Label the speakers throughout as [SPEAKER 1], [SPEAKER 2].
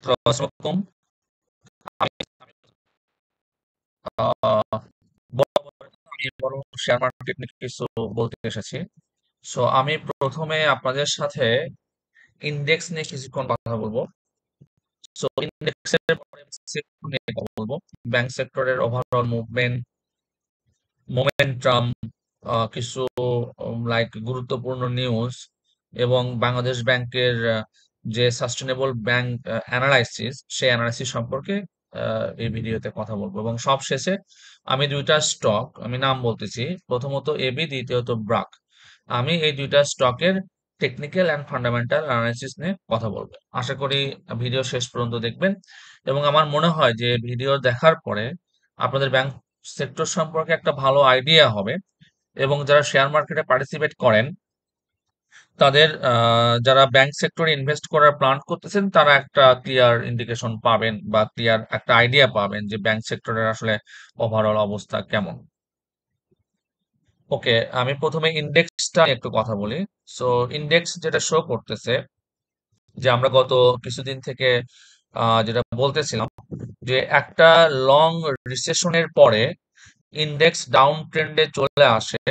[SPEAKER 1] তো আসসালামু আলাইকুম। আমি আহ, আমি বড় শেয়ার মার্কেট নিয়ে কিছু বলতে এসেছি। সো আমি প্রথমে আপনাদের সাথে ইন্ডেক্স নিয়ে কিছুক্ষণ কথা বলবো। সো ইন্ডেক্সের পরে সেক্টর নিয়ে কথা বলবো। ব্যাংক সেক্টরের ওভারঅল মুভমেন্ট, মোমেন্টাম, কিছু লাইক গুরুত্বপূর্ণ নিউজ এবং বাংলাদেশ ব্যাংকের যে সাস্টেনেবল ব্যাংক অ্যানালাইসিস, সেই অ্যানালাইসিস সম্পর্কে এই ভিডিওতে কথা বলবো। এবং সব শেষে আমি দুইটা স্টক আমি নাম বলতেছি, প্রথমত এবি, দ্বিতীয়ত ব্রাক। আমি এই দুইটা স্টকের টেকনিক্যাল অ্যান্ড ফান্ডামেন্টাল অ্যানালাইসিস নিয়ে কথা বলবো। আশা করি ভিডিও শেষ পর্যন্ত দেখবেন। এবং আমার মনে হয় যে ভিডিও দেখার পরে আপনাদের ব্যাংক সেক্টর সম্পর্কে একটা ভালো আইডিয়া হবে। এবং যারা শেয়ার মার্কেটে পার্টিসিপেট করেন, তাদের যারা ব্যাংক সেক্টরে ইনভেস্ট করার প্ল্যান করতেছেন, তারা একটা ক্লিয়ার ইন্ডিকেশন পাবেন বা ক্লিয়ার একটা আইডিয়া পাবেন যে ব্যাংক সেক্টরের আসলে ওভারঅল অবস্থা কেমন। ওকে, আমি প্রথমে ইন্ডেক্সটা নিয়ে একটু কথা বলি। সো ইন্ডেক্স যেটা শো করতেছে, যে আমরা গত কিছুদিন থেকে যেটা বলতেছিলাম, যে একটা লং রিসেশনের পরে ইন্ডেক্স ডাউন ট্রেন্ডে চলে আসে।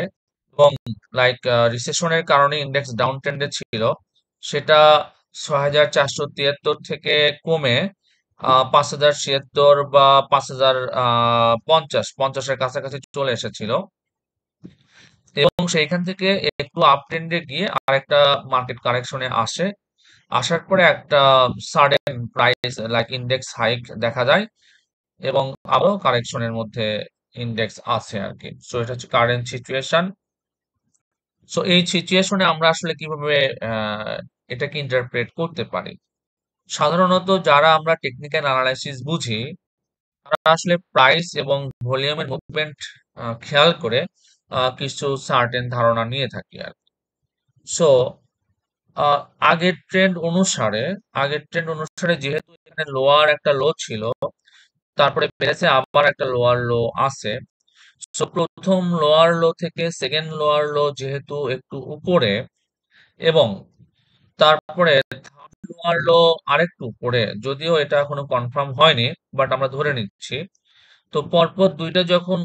[SPEAKER 1] এবং লাইক রিসেশনের কারণে ইন্ডেক্স ডাউন ট্রেন্ডে ছিল, সেটা ৬,৪৭৩ থেকে কমে ৫,০৭৬ বা ৫,০৫০-৫০-এর কাছাকাছি চলে এসেছিল। এবং সেইখান থেকে একটু আপ ট্রেন্ডে গিয়ে আরেকটা মার্কেট কারেকশনে আসে। আসার পরে একটা sudden price like index hike দেখা যায় এবং আবারও কারেকশনের মধ্যে ইন্ডেক্স আছে আর কি। সো এটা হচ্ছে কারেন্ট সিচুয়েশন। সো এই সিচুয়েশনে আমরা আসলে কিভাবে আহ, এটাকে ইন্টারপ্রেট করতে পারি? সাধারণত যারা আমরা টেকনিক্যাল অ্যানালাইসিস বুঝি, তারা আসলে প্রাইস এবং ভলিউমের মুভমেন্ট খেয়াল করে কিছু সার্টেন ধারণা নিয়ে থাকি আর। সো আহ, আগের ট্রেন্ড অনুসারে আগের ট্রেন্ড অনুসারে যেহেতু এখানে লোয়ার একটা লো ছিল, তারপরে বেড়েছে, আবার একটা লোয়ার লো আছে। সো প্রথম লোয়ার লো থেকে সেকেন্ড লোয়ার লো যেহেতু একটু উপরে, এবং তারপরে থার্ড লোয়ার লো আরেকটু উপরে, যদিও এটা এখনো কনফার্ম হয়নি, বাট আমরা ধরে নিচ্ছি। তো পরপর দুইটা যখন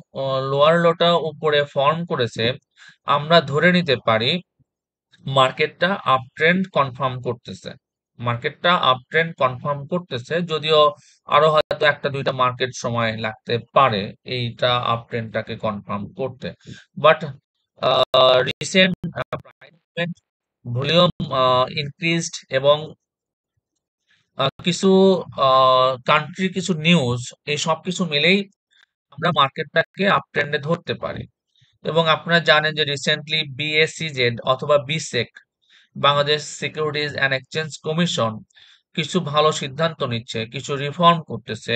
[SPEAKER 1] লোয়ার লোটা উপরে ফর্ম করেছে, আমরা ধরে নিতে পারি মার্কেটটা আপ ট্রেন্ড কনফার্ম করতেছে। মার্কেটটা আপ ট্রেন্ড কনফার্ম করতেছে, যদিও আরো হয়তো একটা দুইটা মার্কেট সময় লাগতে পারে এইটা আপ ট্রেন্ডটাকে কনফার্ম করতে। বাট রিসেন্ট ভলিউম ইনক্রিজড এবং কিছু কান্ট্রির কিছু নিউজ, এই সব কিছু মিলেই আমরা মার্কেটটাকে আপ ট্রেন্ডে ধরতে পারি। এবং আপনারা জানেন যে রিসেন্টলি বিএসইজেড অথবা বিসেক, Bangladesh securities and exchange commission, কিছু ভালো সিদ্ধান্ত নিচ্ছে, কিছু রিফর্ম করতেছে।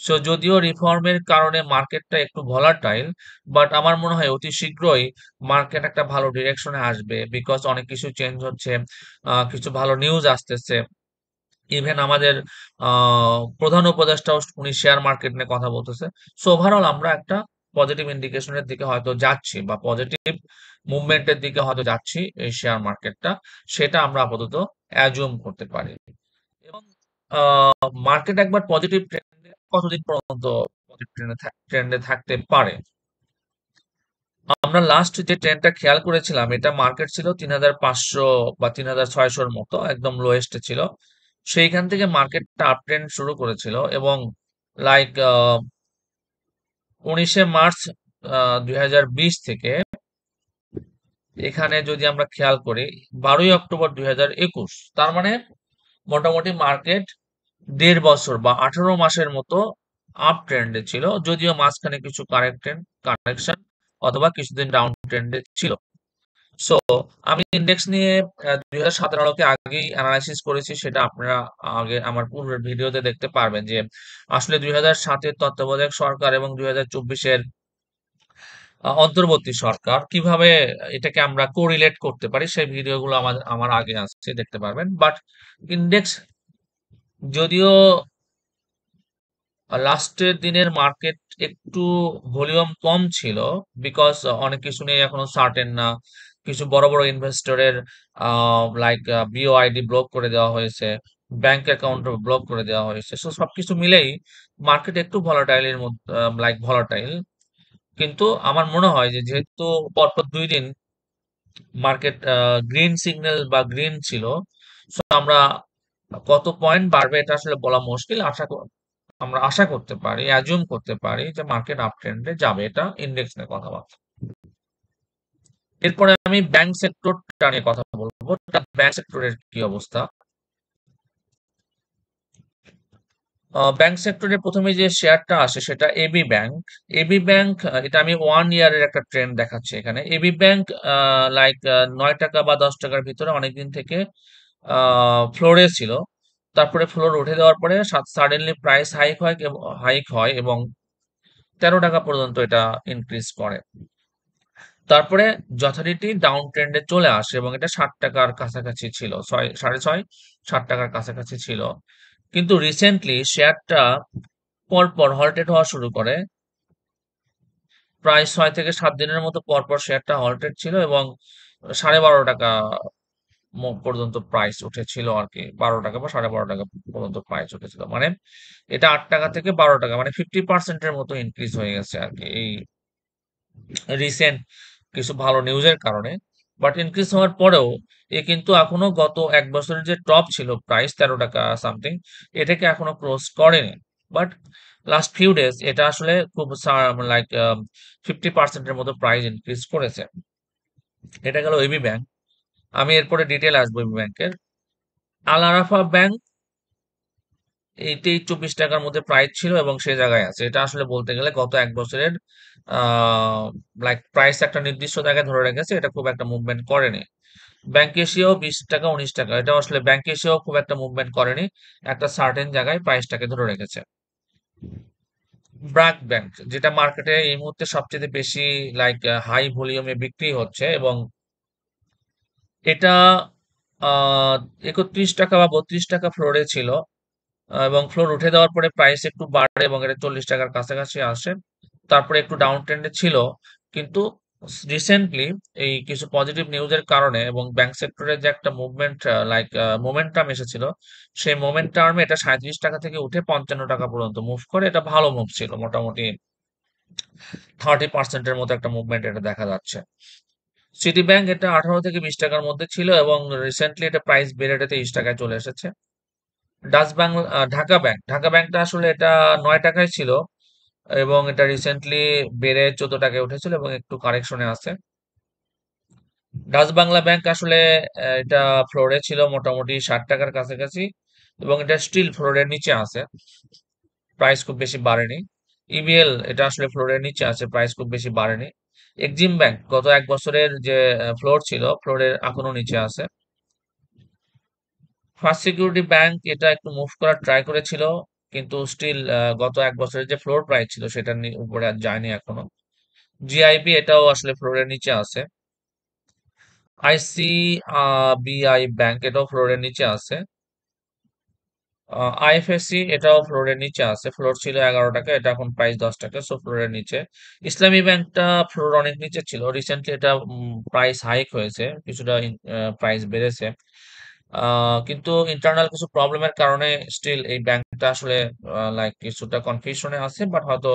[SPEAKER 1] সো যদিও রিফর্মের কারণে মার্কেটটা একটু ভলাটাইল, বাট আমার মনে হয় অতি শীঘ্রই মার্কেট একটা ভালো ডিরেকশনে আসবে, বিকজ অনেক কিছু চেঞ্জ হচ্ছে, কিছু ভালো নিউজ আসতেছে। ইভেন আমাদের প্রধান উপদেষ্টাও উনি শেয়ার মার্কেট নিয়ে কথা বলতেছে। সো ওভারঅল আমরা একটা পজিটিভ ইন্ডিকেশনের দিকে হয়তো যাচ্ছি, বা পজিটিভ মুভমেন্টের দিকে হয়তো যাচ্ছি এই শেয়ার মার্কেটটা, সেটা আমরা আপাতত অ্যাজুম করতে পারি। এবং মার্কেট একবার পজিটিভ ট্রেন্ডে কতদিন পর্যন্ত পজিটিভ ট্রেন্ডে থাকতে পারে? আমরা লাস্ট যে ট্রেন্ডটা খেয়াল করেছিলাম, এটা মার্কেট ছিল ৩,৫০০ বা ৩,৬০০-র মতো, একদম লোয়েস্টে ছিল। সেইখান থেকে মার্কেটটা আপ ট্রেন্ড শুরু করেছিল এবং লাইক ১৯শে মার্চ ২০২০ থেকে এখানে যদি আমরা খেয়াল করি ১২ই অক্টোবর ২০২১, তার মানে মোটামুটি মার্কেট ১.৫ বছর বা ১৮ মাসের মতো আপ ট্রেন্ডে ছিল, যদিও মাঝখানে কিছু কারেকশন অথবা কিছুদিন ডাউন ট্রেন্ডে ছিল। সো আমি ইন্ডেক্স নিয়ে ২০১৭কে আগেই অ্যানালাইসিস করেছি, সেটা আপনারা আগে আমার পূর্বের ভিডিওতে দেখতে পারবেন যে আসলে ২০০৭-এর তত্ত্বাবধায়ক সরকার এবং ২০২৪-এর অন্তর্বর্তী সরকার কিভাবে এটাকে আমরা কোরিলেট করতে পারি, সেই ভিডিওগুলো আমার আমার আগে আসছে, দেখতে পারবেন। বাট ইন্ডেক্স যদিও লাস্টের দিনের মার্কেট একটু ভলিউম কম ছিল, বিকজ অনেক কিছু নিয়ে এখনো সার্টেন না। কিছু বড় বড় ইনভেস্টরের লাইক বিওআইডি ব্লক করে দেওয়া হয়েছে, ব্যাংক অ্যাকাউন্ট ব্লক করে দেওয়া হয়েছে। সো সবকিছু মিলেই মার্কেট একটু ভলাটাইলের মধ্যে, লাইক ভলাটাইল। কিন্তু আমার মনে হয় যে যেহেতু পরপর 2 দিন মার্কেট গ্রিন সিগন্যাল বা গ্রিন ছিল, সো আমরা কত পয়েন্ট বাড়বে এটা আসলে বলা মুশকিল। আমরা আশা করতে পারি, অ্যাজিউম করতে পারি যে মার্কেট আপ ট্রেন্ডে যাবে। এটা ইন্ডেক্স নিয়ে কথাবার্তা। এরপরে আমি ব্যাংক সেক্টরটা নিয়ে কথা বলবো। ব্যাংক সেক্টরের কি অবস্থা? ব্যাংক সেক্টরে প্রথমে যে শেয়ারটা আসে সেটা এবি ব্যাংক। এবি ব্যাংক, এটা আমি 1 ইয়ারের একটা ট্রেন্ড দেখাচ্ছি এখানে। এবি ব্যাংক লাইক 9 টাকা বা 10 টাকার ভিতরে অনেকদিন থেকে ফ্লোরে ছিল। তারপরে ফ্লোর উঠে দেওয়ার পরে সাডেনলি প্রাইস হাইক হয় এবং 13 টাকা পর্যন্ত এটা ইনক্রিজ করে। তারপরে যথারীতি ডাউন ট্রেন্ডে চলে আসে এবং এটা 60 টাকার কাছাকাছি ছিল, 6.5 7 টাকার কাছাকাছি ছিল। কিন্তু রিসেন্টলি শেয়ারটা পরপর হল্টেড হওয়া শুরু করে। প্রায় 6 থেকে 7 দিনের মতো পরপর শেয়ারটা হল্টেড ছিল এবং 12.5 টাকা পর্যন্ত প্রাইস উঠেছিল আর কি। 12 টাকা বা 12.5 টাকা পর্যন্ত প্রাইস উঠেছিল, মানে এটা 8 টাকা থেকে 12 টাকা, মানে 50%-এর মতো ইনক্রিজ হয়ে গেছে আর কি এই রিসেন্ট কিছু ভালো নিউজের কারণে। বাট ইনক্রিজ হওয়ার পরেও এ কিন্তু এখনো গত 1 বছরের যে টপ ছিল প্রাইস 13 টাকা সামথিং, এটাকে এখনো ক্লোজ করেনি। বাট লাস্ট ফিউ ডেজ এটা আসলে খুব লাইক 50%-এর মতো প্রাইস ইনক্রিজ করেছে। এটা গেল এবি ব্যাংক। আমি এরপরে ডিটেল আসবো এবি ব্যাংকের। আল আরাফা ব্যাংক, এই 23-24 টাকার মধ্যে প্রাইস ছিল এবং সে জায়গায় আছে। এটা আসলে বলতে গেলে গত 1 বছরের লাইক প্রাইস একটা নির্দিষ্ট জায়গায় ধরে রেখেছে, এটা খুব একটা মুভমেন্ট করেনি। ব্যাংক এশিয়াও 20 টাকা 19 টাকা, এটা আসলে ব্যাংক এশিয়াও খুব একটা মুভমেন্ট করেনি, একটা সার্টেন জায়গায় প্রাইসটাকে ধরে রেখেছে। ব্র্যাক ব্যাংক, যেটা মার্কেটে এই মুহূর্তে সবচেয়ে বেশি লাইক হাই ভলিউমে বিক্রি হচ্ছে এবং এটা 31 টাকা বা 32 টাকা ফ্লোরে ছিল, এবং ফ্লোর উঠে দেওয়ার পরে প্রাইস একটু বাড়ে এবং এটা 40 টাকার কাছাকাছি আসে। তারপরে একটু ডাউন ট্রেন্ডে ছিল, কিন্তু রিসেন্টলি এই কিছু পজিটিভ নিউজের কারণে এবং ব্যাংক সেক্টরে যে একটা মুভমেন্ট, লাইক মোমেন্টাম এসেছিল, সেই মোমেন্টামে এটা 37 টাকা থেকে উঠে 55 টাকা পর্যন্ত মুভ করে। এটা ভালো মুভ ছিল, মোটামুটি 30%-এর মতো একটা মুভমেন্ট এটা দেখা যাচ্ছে। সিটি ব্যাংক, এটা 18 থেকে 20 টাকার মধ্যে ছিল এবং রিসেন্টলি এটা প্রাইস বেড়ে এটা 23 টাকায় চলে এসেছে। ঢাকা ব্যাংকটা আসলে এটা 9 টাকায় ছিল এবং এটা রিসেন্টলি বেড়ে 14 টাকায় উঠেছিল এবং একটু কারেকশনে আছে। ডাচ বাংলা ব্যাংক আসলে এটা ফ্লোরে ছিল মোটামুটি 60 টাকার কাছাকাছি এবং এটা স্টিল ফ্লোরের নিচে আছে, প্রাইস খুব বেশি বাড়েনি। ইবিএল, এটা আসলে ফ্লোরের নিচে আছে, প্রাইস খুব বেশি বাড়েনি। এক্সিম ব্যাংক গত 1 বছরের যে ফ্লোর ছিল, ফ্লোরের এখনো নিচে আছে। ফার্স্ট সিকিউরিটি ব্যাংক, এটা একটু মুভ করার ট্রাই করেছিল, কিন্তু স্টিল গত 1 বছরের যে ফ্লোর প্রাইস ছিল সেটার উপরে আর যায়নি এখনো। জিআইবি, এটাও আসলে ফ্লোরের নিচে আছে। আইসিবিআই ব্যাংক, এটাও ফ্লোরের নিচে আছে। আইএফএসসি, এটাও ফ্লোরের নিচে আছে, ফ্লোর ছিল 11 টাকা, এটা এখন প্রাইস 10 টাকা, সো ফ্লোরের নিচে। ইসলামী ব্যাংকটা ফ্লোর অনেক নিচে ছিল, রিসেন্টলি এটা প্রাইস হাইক হয়েছে, কিছুটা প্রাইস বেড়েছে। কিন্তু ইন্টারনাল কিছু প্রবলেমের কারণে স্টিল এই ব্যাংকটা আসলে লাইক কিছুটা কনফিউশনে আছে, বাট হয়তো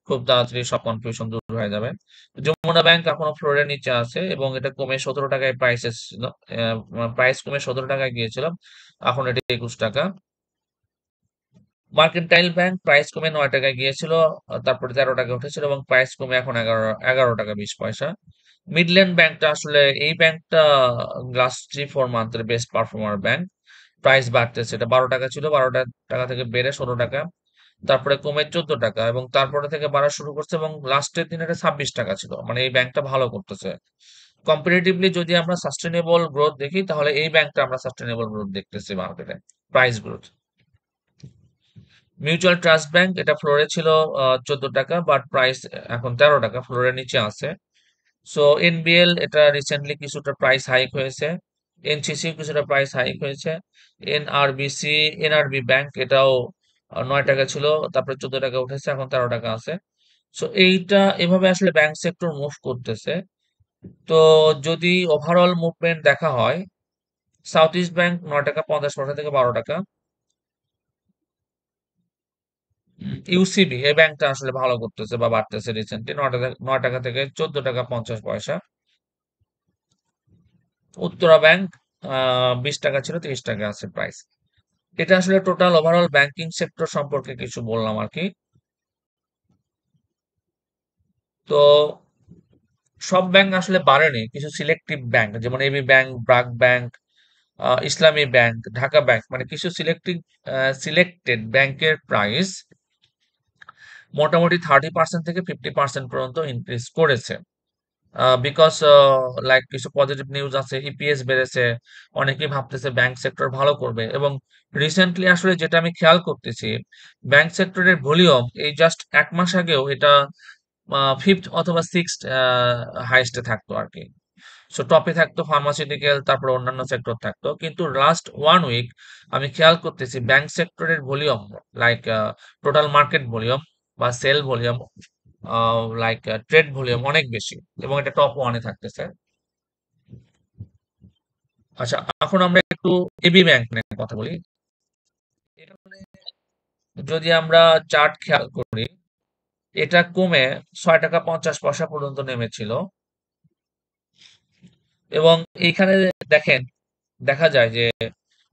[SPEAKER 1] খুব তাড়াতাড়ি সব কনফিউশন দূর হয়ে যাবে। যমুনা ব্যাংক এখনো ফ্লোরের নিচে আছে এবং এটা কমে 17 টাকায় প্রাইস এসেছিল। প্রাইস কমে 17 টাকায় গিয়েছিল, এখন এটা 21 টাকা। মার্কেন্টাইল ব্যাংক প্রাইস কমে 9 টাকায় গিয়েছিল, তারপরে 13 টাকা উঠেছিল এবং প্রাইস কমে এখন 11 টাকা 20 পয়সা। মিডল্যান্ড ব্যাংকটা আসলে এই ব্যাংকটা লাস্ট 3-4 মান্থের বেস্ট পারফর্মার ব্যাংক। প্রাইস বাড়তেছে, এটা 12 টাকা ছিল, 12 টাকা থেকে বেড়ে 16 টাকা, তারপরে কমে 14 টাকা এবং তারপরে থেকে বাড়া শুরু করছে এবং লাস্টের দিন এটা 26 টাকা ছিল। মানে এই ব্যাংকটা ভালো করতেছে। কম্পারেটিভলি যদি আমরা সাস্টেনেবল গ্রোথ দেখি, তাহলে এই ব্যাংকটা আমরা সাস্টেনেবল গ্রোথ দেখতেছি মার্কেটে, price growth. Mutual trust bank, এটা ফ্লোরে ছিল 14 টাকা, বাট প্রাইস এখন 13 টাকা, ফ্লোরের নিচে আছে। সো এনবিএল, এটা রিসেন্টলি কিছুটা প্রাইস হাইক হয়েছে। এনসিসি কিছুটা প্রাইস হাইক হয়েছে। এনআরবিসি, এনআরবি ব্যাংক, এটাও 9 টাকা ছিল, তারপরে 14 টাকা উঠেছে, এখন 13 টাকা আছে। সো এইটা এভাবে আসলে ব্যাংক সেক্টর মুভ করতেছে। তো যদি ওভারঅল মুভমেন্ট দেখা হয়, সাউথ ইস্ট ব্যাংক 9 টাকা 50 পয়সা থেকে 12 টাকা, ইউসিবি এই ব্যাংকটা আসলে ভালো করতেছে বা বাড়তেছে রিসেন্টলি, 9 টাকা থেকে 14 টাকা 50 পয়সা। উত্তরা ব্যাংক 20 টাকা ছিল, 30 টাকা আছে প্রাইস। এটা আসলে টোটাল ওভারঅল ব্যাংকিং সেক্টর সম্পর্কে কিছু বললাম আর কি। তো সব ব্যাংক আসলে বাড়েনি, কিছু সিলেক্টিভ ব্যাংক যেমন এবি ব্যাংক, ব্রাক ব্যাংক, ইসলামী ব্যাংক, ঢাকা ব্যাংক, মানে কিছু সিলেক্টেড ব্যাংকের প্রাইস মোটামুটি 30% থেকে 50% পর্যন্ত ইনক্রিজ করেছে। বিকজ লাইক কিছু পজিটিভ নিউজ আছে, ইপিএস বেড়েছে, অনেকেই ভাবতেছে ব্যাংক সেক্টর ভালো করবে। এবং রিসেন্টলি আসলে যেটা আমি খেয়াল করতেছি, ব্যাংক সেক্টরের ভলিউম এই জাস্ট 1 মাস আগেও এটা ফিফথ অথবা সিক্সথ হাইস্টে থাকতো আর কি। সো টপে থাকতো ফার্মাসিউটিক্যাল, তারপর অন্যান্য সেক্টর থাকতো, কিন্তু লাস্ট 1 উইক আমি খেয়াল করতেছি ব্যাংক সেক্টরের volume, like total market volume বা sale volume, like trade volume অনেক বেশি, এবং এটা টপ ওয়ানে থাকতেছে। আচ্ছা, এখন আমরা একটু এবি ব্যাংক নিয়ে কথা বলি। এটা যদি আমরা চার্ট খেয়াল করি, এটা কমে 6 টাকা 50 পয়সা পর্যন্ত নেমেছিল। এবং এইখানে দেখেন, দেখা যায় যে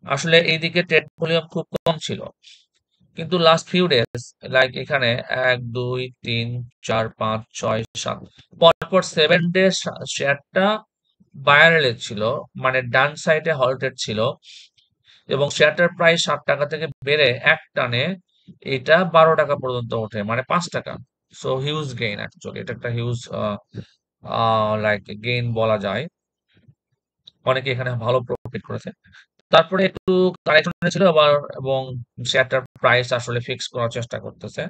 [SPEAKER 1] আসলে এইদিকে ট্রেড ভলিউম খুব কম ছিল, কিন্তু লাস্ট ফিউ ডেজ, লাইক এখানে 1 2 3 4 5 6 7, পরপর 7 ডেজ শেয়ারটা বায়ারেলে ছিল, মানে ডান সাইডে হল্টেড ছিল। এবং শেয়ারটার প্রাইস 7 টাকা থেকে বেড়ে এক টানে এটা 12 টাকা পর্যন্ত ওঠে, মানে 5 টাকা। সো হিউজ গেইন, অ্যাকচুয়ালি এটা একটা হিউজ লাইক গেইন বলা যায়। অনেকে এখানে ভালো প্রফিট করেছে। তারপরে একটু কারেকশন ছিল আবার, এবং শেয়ারটার প্রাইস আসলে ফিক্স করার চেষ্টা করতেছে।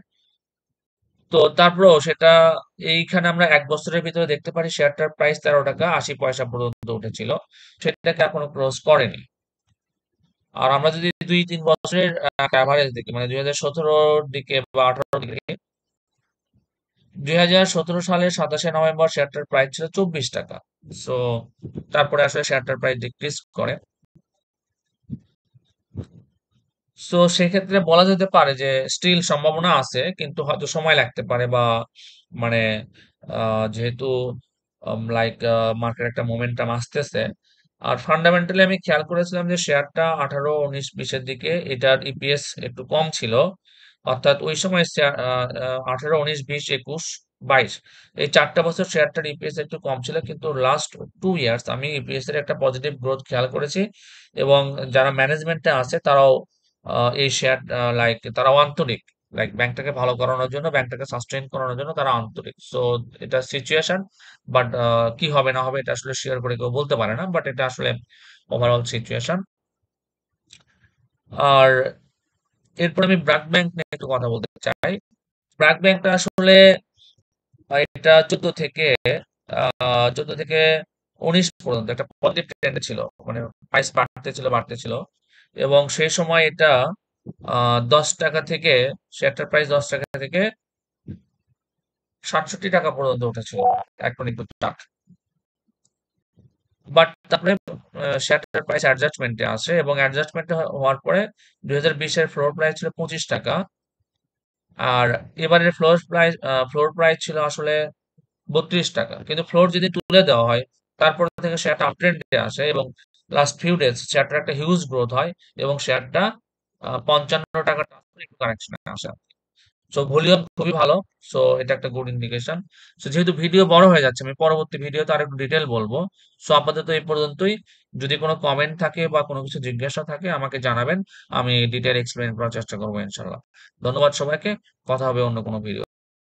[SPEAKER 1] তো তারপরেও সেটা, এইখানে আমরা 1 বছরের ভিতরে দেখতে পারি শেয়ারটার প্রাইস 13 টাকা 80 পয়সা পর্যন্ত উঠেছিল, সেটাকে এখনো ক্রস করেনি। আর আমরা যদি 2-3 বছরের অ্যাভারেজ দেখি, মানে 2017-র দিকে বা 18-র দিকে দেখি, 2017 সালের 27শে নভেম্বর শেয়ারটার প্রাইস ছিল 24 টাকা। সো তারপরে আসলে শেয়ারটার প্রাইস ডিক্রিজ করে। সো সেক্ষেত্রে বলা যেতে পারে যে স্টিল সম্ভাবনা আছে, কিন্তু হয়তো সময় লাগতে পারে, বা মানে যেহেতু লাইক মার্কেট একটা মোমেন্টাম আসতেছে। আর ফান্ডামেন্টালি আমি খেয়াল করেছিলাম যে শেয়ারটা 18 19 20-এর দিকে এটার ইপিএস একটু কম ছিল, অর্থাৎ ওই সময় 18 19 20 21 22 এই 4টা বছর শেয়ারটার ইপিএস একটু কম ছিল, কিন্তু লাস্ট 2 ইয়ার্স আমি ইপিএস এর একটা পজিটিভ গ্রোথ খেয়াল করেছি। এবং যারা ম্যানেজমেন্টে আছে তারাও এই শেয়ার, লাইক তারাও আন্তরিক, লাইক ব্যাংকটাকে ভালো করানোর জন্য, ব্যাংকটাকে সাস্টেইন করানোর জন্য তারা আন্তরিক। সো এটা সিচুয়েশন, বাট কি হবে না হবে এটা আসলে শেয়ার করে কেউ বলতে পারে না, বাট এটা আসলে ওভারঅল সিচুয়েশন। আর এরপর আমি ব্র্যাক ব্যাংক নিয়ে একটু কথা বলতে চাই। ব্র্যাক ব্যাংকটা আসলে এটা 14 থেকে 19 পর্যন্ত একটা পজিটিভ ট্রেন্ডে ছিল, মানে প্রাইস বাড়তে ছিল। এবং সেই সময় এটা 10 টাকা থেকে, শেয়ারটার প্রাইস 10 টাকা থেকে 67 টাকা পর্যন্ত উঠেছিল, এখন একটু চার্ট। বাট তারপরে শেয়ারটার প্রাইস অ্যাডজাস্টমেন্টে আসে, এবং অ্যাডজাস্টমেন্ট হওয়ার পরে 2020-এর ফ্লোর প্রাইস ছিল 25 টাকা। আর এবারের ফ্লোর প্রাইস ছিল আসলে 32 টাকা, কিন্তু ফ্লোর যদি তুলে দেওয়া হয়, তারপর থেকে শেয়ারটা আপট্রেন্ডে আসে, এবং লাস্ট ফিউ ডেজ শেয়ারটার একটা হিউজ গ্রোথ হয়, এবং শেয়ারটা 55 টাকা টাচ করে একটু কারেকশনে আসে। সো ভলিউম খুবই ভালো। সো এটা একটা গুড ইন্ডিকেশন। সো যেহেতু ভিডিও বড় হয়ে যাচ্ছে, আমি পরবর্তী ভিডিওতে আর একটু ডিটেল বলবো। সো আপাতত এই পর্যন্তই। যদি কোনো কমেন্ট থাকে বা কোনো কিছু জিজ্ঞাসা থাকে আমাকে জানাবেন, আমি ডিটেল এক্সপ্লেন করার চেষ্টা করবো ইনশাল্লাহ। ধন্যবাদ সবাইকে। কথা হবে অন্য কোনো ভিডিও।